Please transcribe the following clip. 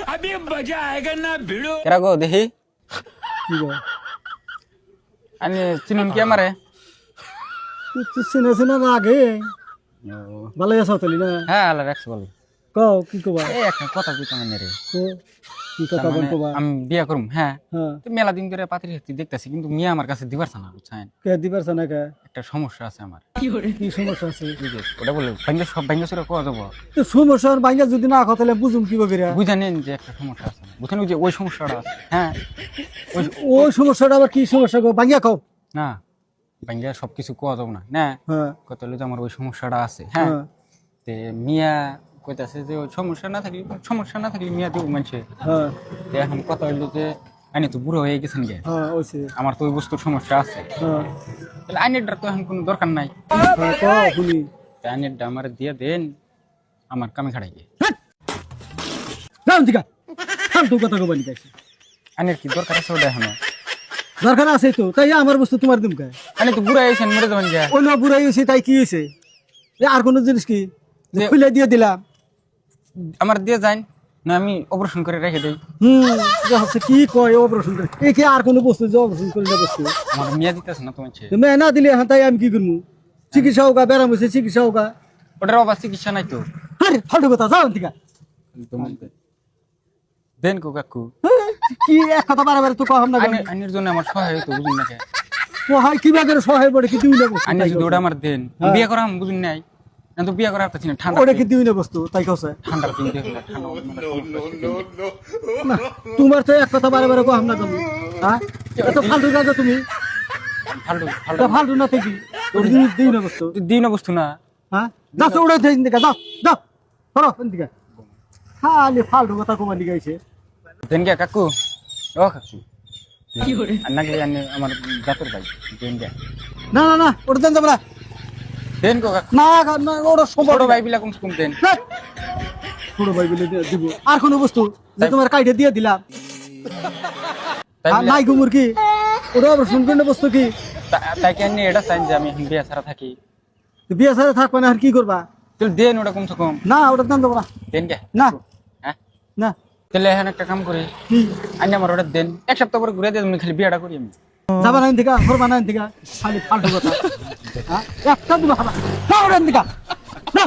अभी मजा आएगा ना भिड़ो কেরা গো দেখি কি গো আমি চিনুন কি আমারে তুই চিনে চিনে আগে ভালো আছো তাহলে না হ্যাঁ আল্লাহ রাখছে বল কও কি কবা এই একটা কথা কইতাম না রে তো কি কথা বল কবা আমি বিয়া করুম হ্যাঁ হ্যাঁ তো মেলা দিন ধরে পাত্রী হাতি দেখতাছি কিন্তু মিয়া আমার কাছে দিবার না বুঝছেন কে দিবার না কে একটা সমস্যা আছে আমার কি সমস্যা আছে বুঝে ওটা বলে সব ভাঙ্গা সুরা কোয়া যাবো তো সমস্যা বাইঙ্গা যদি না কথা তাহলে বুঝুম কি করে বুঝা নেন যে একটা সমস্যা আছে বুঝছেন ওই যে ওই সমস্যাটা আছে হ্যাঁ ওই সমস্যাটা আবার কি সমস্যা গো বাইঙ্গা কও না ভাঙ্গা সবকিছু কোয়া যাবো না না হ্যাঁ কত হলো যে আমার ওই সমস্যাটা আছে হ্যাঁ তে মিয়া কইতাছে যে ওই সমস্যা না থাকলে মিয়া দেব মানছে হ্যাঁ তে এখন কথা হইলো যে আইনি তো বুড়ো হয়ে গেছেন গে হ্যাঁ ওইছে আমার তো ওই বস্তুর সমস্যা আছে হ্যাঁ তাহলে আইনেরটা তো এখন কোনো দরকার নাই কও শুনি তা আইনেরটা আমার দিয়ে দেন আমার কামে খাড়াই গিয়ে যাও দিকা ফালতু কথা কবা নি কাছে আইনের কি দরকার আছে ওটা এখন দরকার আছে তো তাই আমার বস্তু তোমার দিম কে আইনি তো বুড়ো হয়েছেন মরে যাবেন গিয়া ওই না বুড়াই হইছে তাই কি হইছে আর কোন জিনিস কি যে খুলে দিয়ে দিলাম আমার দিয়ে যান না আমি অপারেশন করে রেখে দেই যে হচ্ছে কি কয় অপারেশন করে এই কি আর কোন বস্তু যে অপারেশন করে না বস্তু আমার মিয়া দিতেছে না তোমার ছেলে মে না দিলে হ্যাঁ তাই আমি কি করবো চিকিৎসা হোক ব্যারাম হয়েছে চিকিৎসা হোক ওটার অবাস চিকিৎসা নাই তো আরে ফালতু কথা যাও দিকা দেন কো কাকু কি এক কথা বারবার তো কম না আইনের জন্য আমার সহায় হইতো বুঝুন না কে ও হয় কি বাগের সহায় পড়ে কি দিই না বস্তু আইনের যদি ওটা আমার দেন বিয়ে করা আমি বুঝুন নাই না তো বিয়ে করা একটা চিনি ঠান্ডা ওটা কি দিই না বস্তু তাই কছে ঠান্ডার দিন দিয়ে ঠান্ডা না তোমার তো এক কথা বারবার কম না তুমি হ্যাঁ এত ফালতু কাজ তুমি ফালতু এটা ফালতু না থেকে দিই না বস্তু দিন বস্তু না হ্যাঁ যাও ওটা দিন দিকা যাও যাও ধরো দিকা খালি ফালতু কথা কমা দিগাইছে দেন কে কাকু ও কাকু কি করে আন্নাকে আন্নে আমার জাতের ভাই দেন কে না না না ওটা দেন যাবো না দেন কো কাকু না না ওটা সম্ভব বড় ভাই বিলা কম দেন ছোট ভাই বলে দিব আর কোনো বস্তু যে তোমার কাইটে দিয়ে দিলাম তাই আর নাই গুমুর কি ওটা আবার শুনবেন না বস্তু কি তাই কি আন্নে এটা চাইন যে আমি এখন বিয়ে ছাড়া থাকি তো বিয়ে সাথে থাকবে না আর কি করবা তাহলে দেন ওটা কমসে কম না ওটা দেন যাবো না দেন কে না হ্যাঁ না তাহলে এখন একটা কাম করি কি আন্নে আমার ওটা দেন এক সপ্তাহ পরে ঘুরে দিয়ে খালি বিয়েটা করি আমি যাবা না দিকা করবা না দিকা খালি ফালতু কথা হ্যাঁ একটা দিবা না ওটা দিকা না